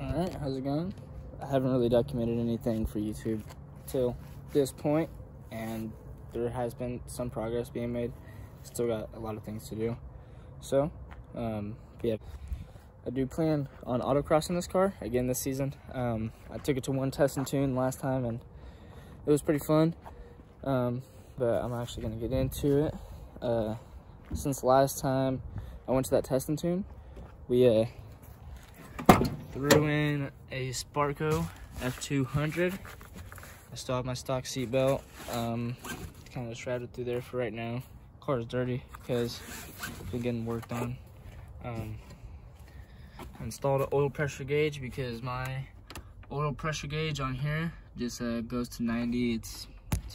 Alright, how's it going? I haven't really documented anything for YouTube till this point, and there has been some progress being made. Still got a lot of things to do. So, yeah, I do plan on autocrossing this car again this season. I took it to one test and tune last time, and it was pretty fun. But I'm actually going to get into it. Since last time I went to that test and tune, we threw in a Sparco F200. I still have my stock seat belt. Kind of shrouded through there for right now. Car is dirty because it's been getting worked on. Installed an oil pressure gauge because my oil pressure gauge on here just goes to 90. It's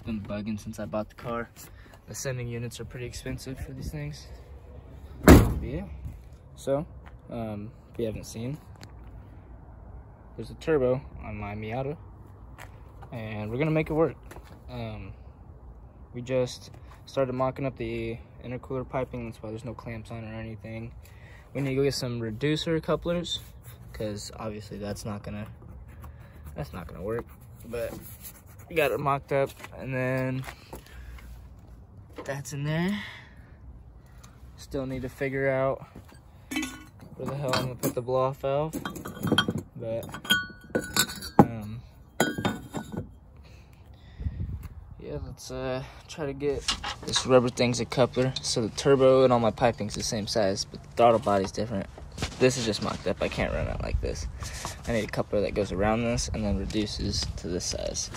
been bugging since I bought the car. The sending units are pretty expensive for these things. But yeah. So, if you haven't seen, there's a turbo on my Miata, and we're gonna make it work. We just started mocking up the intercooler piping. That's why there's no clamps on it or anything. We need to go get some reducer couplers, because obviously that's not gonna work. But we got it mocked up, and then that's in there. Still need to figure out where the hell I'm gonna put the blow-off valve, but yeah, let's try to get this rubber thing's a coupler, so the turbo and all my piping's the same size, but the throttle body's different. This is just mocked up. I can't run it like this. I need a coupler that goes around this and then reduces to this size.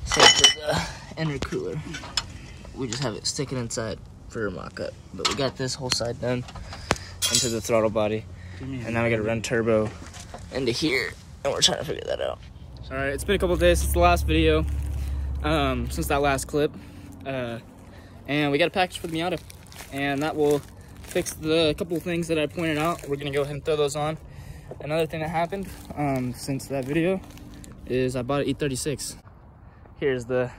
Same for the intercooler. We just have it sticking inside for a mock-up, but we got this whole side done into the throttle body, and now we gotta run turbo into here, and we're trying to figure that out. All right, it's been a couple days since the last video, since that last clip, and we got a package for the Miata, and that will fix the couple of things that I pointed out. We're gonna go ahead and throw those on. Another thing that happened since that video is I bought an E36. Here's the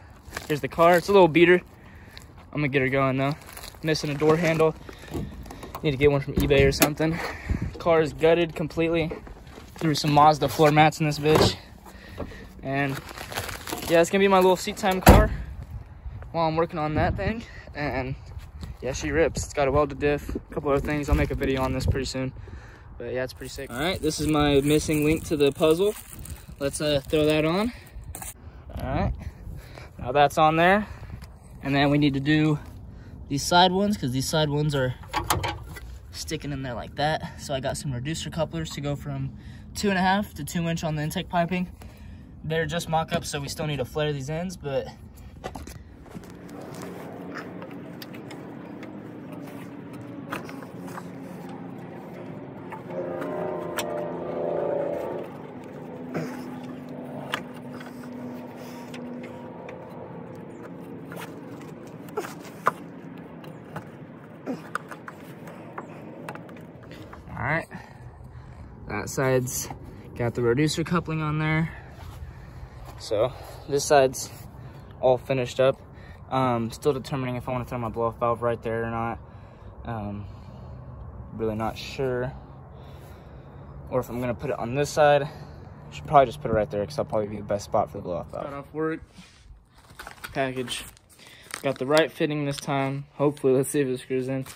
car. It's a little beater. I'm gonna get her going though. Missing a door handle. Need to get one from eBay or something. Car is gutted completely. Threw some Mazda floor mats in this bitch. And yeah, it's gonna be my little seat time car while I'm working on that thing. And yeah, she rips. It's got a welded diff, a couple other things. I'll make a video on this pretty soon. But yeah, it's pretty sick. All right, this is my missing link to the puzzle. Let's throw that on. All right, now that's on there. And then we need to do these side ones, because these side ones are sticking in there like that. So I got some reducer couplers to go from 2.5 to 2 inch on the intake piping. They're just mock-up, so we still need to flare these ends, but all right, that side's got the reducer coupling on there. So this side's all finished up. Still determining if I want to throw my blow-off valve right there or not. Really not sure. Or if I'm gonna put it on this side. Should probably just put it right there, because that'll probably be the best spot for the blow-off valve. Got off work, package. Got the right fitting this time. Hopefully, let's see if it screws in.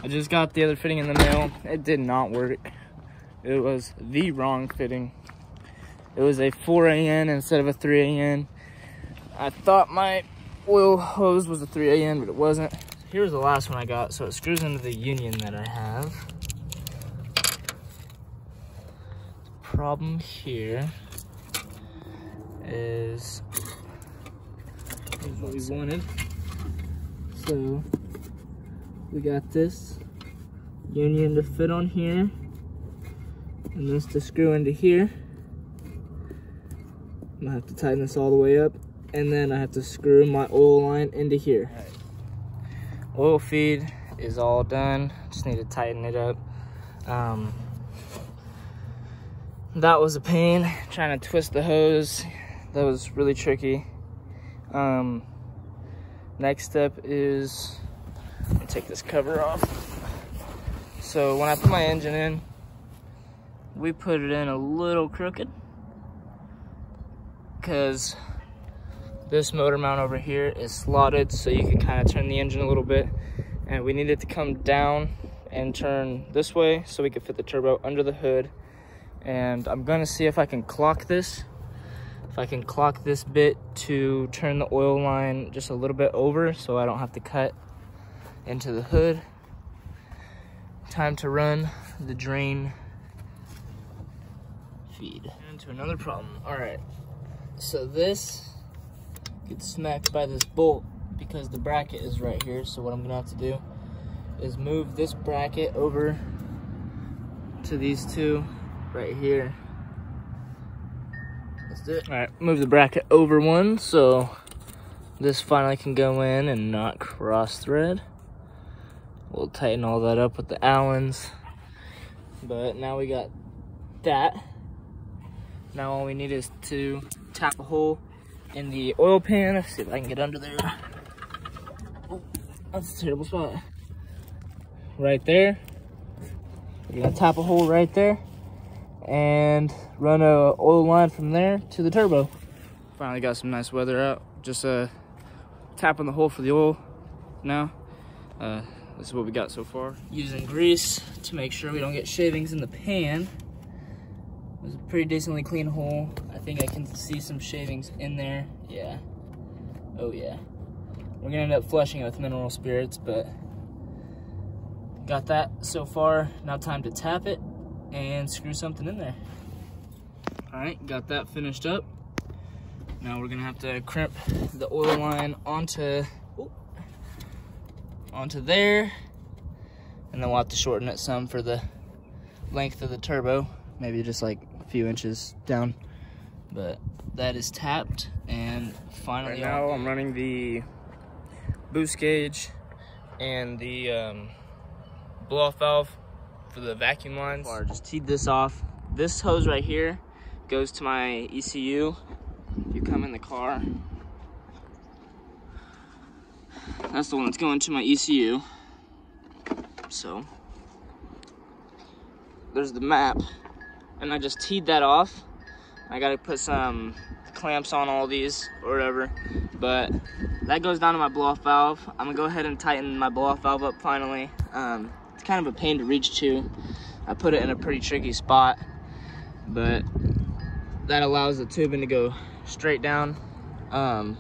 I just got the other fitting in the mail. It did not work. It was the wrong fitting. It was a 4AN instead of a 3AN. I thought my oil hose was a 3AN, but it wasn't. Here's the last one I got. So it screws into the union that I have. The problem here is what we wanted. So we got this union to fit on here, and this to screw into here. I'm gonna have to tighten this all the way up, and then I have to screw my oil line into here. All right. Oil feed is all done. Just need to tighten it up. That was a pain, trying to twist the hose. That was really tricky. Next step is take this cover off. So when I put my engine in, we put it in a little crooked because this motor mount over here is slotted, so you can kind of turn the engine a little bit, and we need it to come down and turn this way so we can fit the turbo under the hood. And I'm gonna see if I can clock this. If I can clock this bit to turn the oil line just a little bit over so I don't have to cut into the hood. Time to run the drain feed. Into another problem. All right, so this gets smacked by this bolt because the bracket is right here. So what I'm gonna have to do is move this bracket over to these two right here. Let's do it. All right, move the bracket over one so this finally can go in and not cross thread. We'll tighten all that up with the Allens. But now we got that. Now all we need is to tap a hole in the oil pan. Let's see if I can get under there. Oh, that's a terrible spot. Right there. We're gonna tap a hole right there and run a oil line from there to the turbo. Finally got some nice weather out. Just tapping the hole for the oil now. This is what we got so far. Using grease to make sure we don't get shavings in the pan. It was a pretty decently clean hole. I think I can see some shavings in there. Yeah. Oh yeah. We're gonna end up flushing it with mineral spirits, but got that so far. Now time to tap it and screw something in there. All right, got that finished up. Now we're gonna have to crimp the oil line onto there, and then we'll have to shorten it some for the length of the turbo, maybe just like a few inches down. But that is tapped, and finally right now I'm running the boost gauge and the blow-off valve for the vacuum lines. I just teed this off. This hose right here goes to my ECU. If you come in the car, that's the one that's going to my ECU. So there's the map, and I just teed that off. I gotta put some clamps on all these or whatever, but that goes down to my blow-off valve. I'm gonna go ahead and tighten my blow-off valve up finally. It's kind of a pain to reach to. I put it in a pretty tricky spot, but that allows the tubing to go straight down. I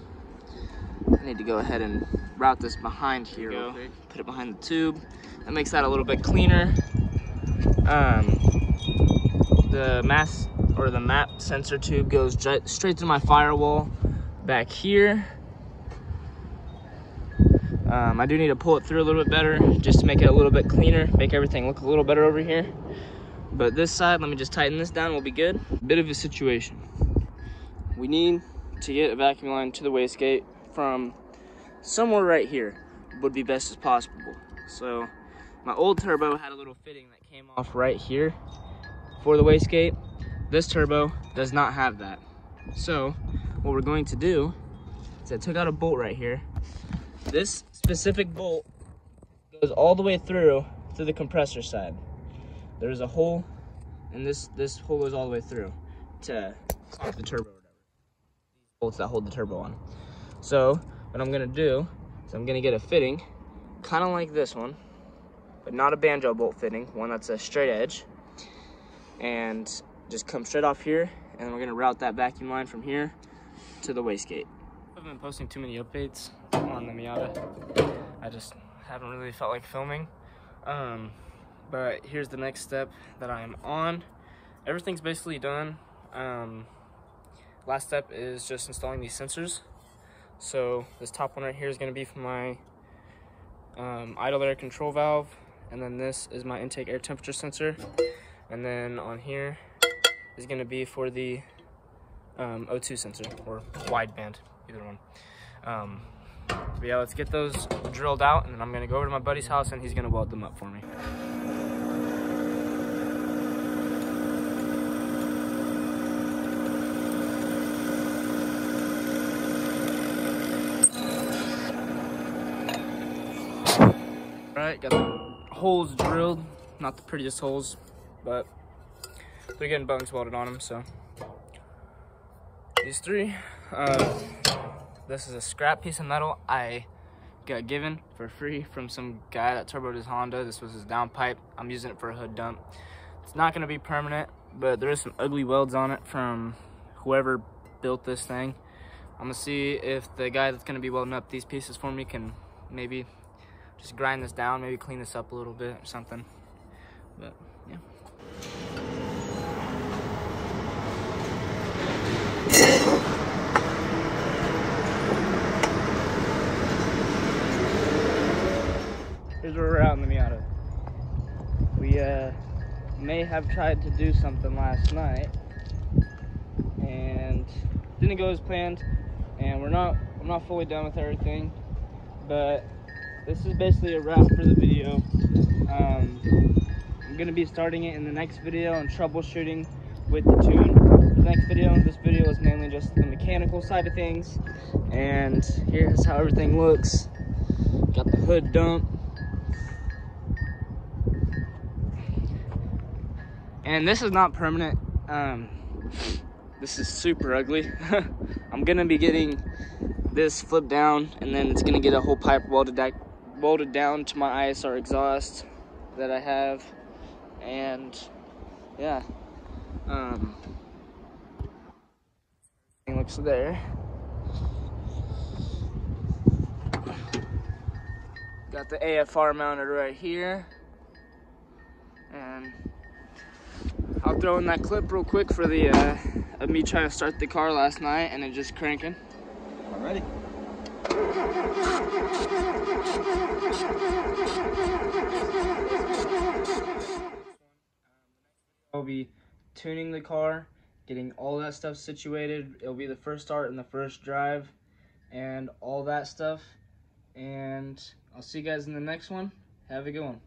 need to go ahead and route this behind here real quick. Put it behind the tube. That makes that a little bit cleaner. The mass or the map sensor tube goes straight to my firewall back here. I do need to pull it through a little bit better just to make it a little bit cleaner, make everything look a little better over here. But this side, let me just tighten this down, we'll be good. Bit of a situation. We need to get a vacuum line to the wastegate from somewhere right here would be best as possible. So my old turbo had a little fitting that came off right here for the wastegate. This turbo does not have that. So what we're going to do is I took out a bolt right here. This specific bolt goes all the way through to the compressor side. There's a hole, and this hole goes all the way through to the turbo or whatever. These bolts that hold the turbo on. So what I'm gonna do is I'm gonna get a fitting, kind of like this one, but not a banjo bolt fitting, one that's a straight edge, and just come straight off here, and we're gonna route that vacuum line from here to the wastegate. I haven't been posting too many updates on the Miata. I just haven't really felt like filming. But here's the next step that I am on. Everything's basically done. Last step is just installing these sensors. So this top one right here is going to be for my idle air control valve, and then this is my intake air temperature sensor, and then on here is going to be for the O2 sensor, or wideband, either one. But yeah, let's get those drilled out, and then I'm going to go over to my buddy's house and he's going to weld them up for me. Alright, got the holes drilled. Not the prettiest holes, but they're getting bungs welded on them. So these three. This is a scrap piece of metal I got given for free from some guy that turboed his Honda. This was his downpipe. I'm using it for a hood dump. It's not gonna be permanent, but there is some ugly welds on it from whoever built this thing. I'm gonna see if the guy that's gonna be welding up these pieces for me can maybe just grind this down, maybe clean this up a little bit or something. But yeah. Here's where we're out in the Miata. We may have tried to do something last night and didn't go as planned, and I'm not fully done with everything, but this is basically a wrap for the video. I'm gonna be starting it in the next video and troubleshooting with the tune. The next video, this video is mainly just the mechanical side of things, and here's how everything looks. Got the hood dump. And this is not permanent. This is super ugly. I'm gonna be getting this flipped down, and then it's gonna get a whole pipe welded down to my ISR exhaust that I have. And yeah, it looks there. Got the AFR mounted right here, and I'll throw in that clip real quick for the of me trying to start the car last night and it just cranking. Alrighty. I'll be tuning the car, getting all that stuff situated. It'll be the first start and the first drive and all that stuff. And I'll see you guys in the next one. Have a good one.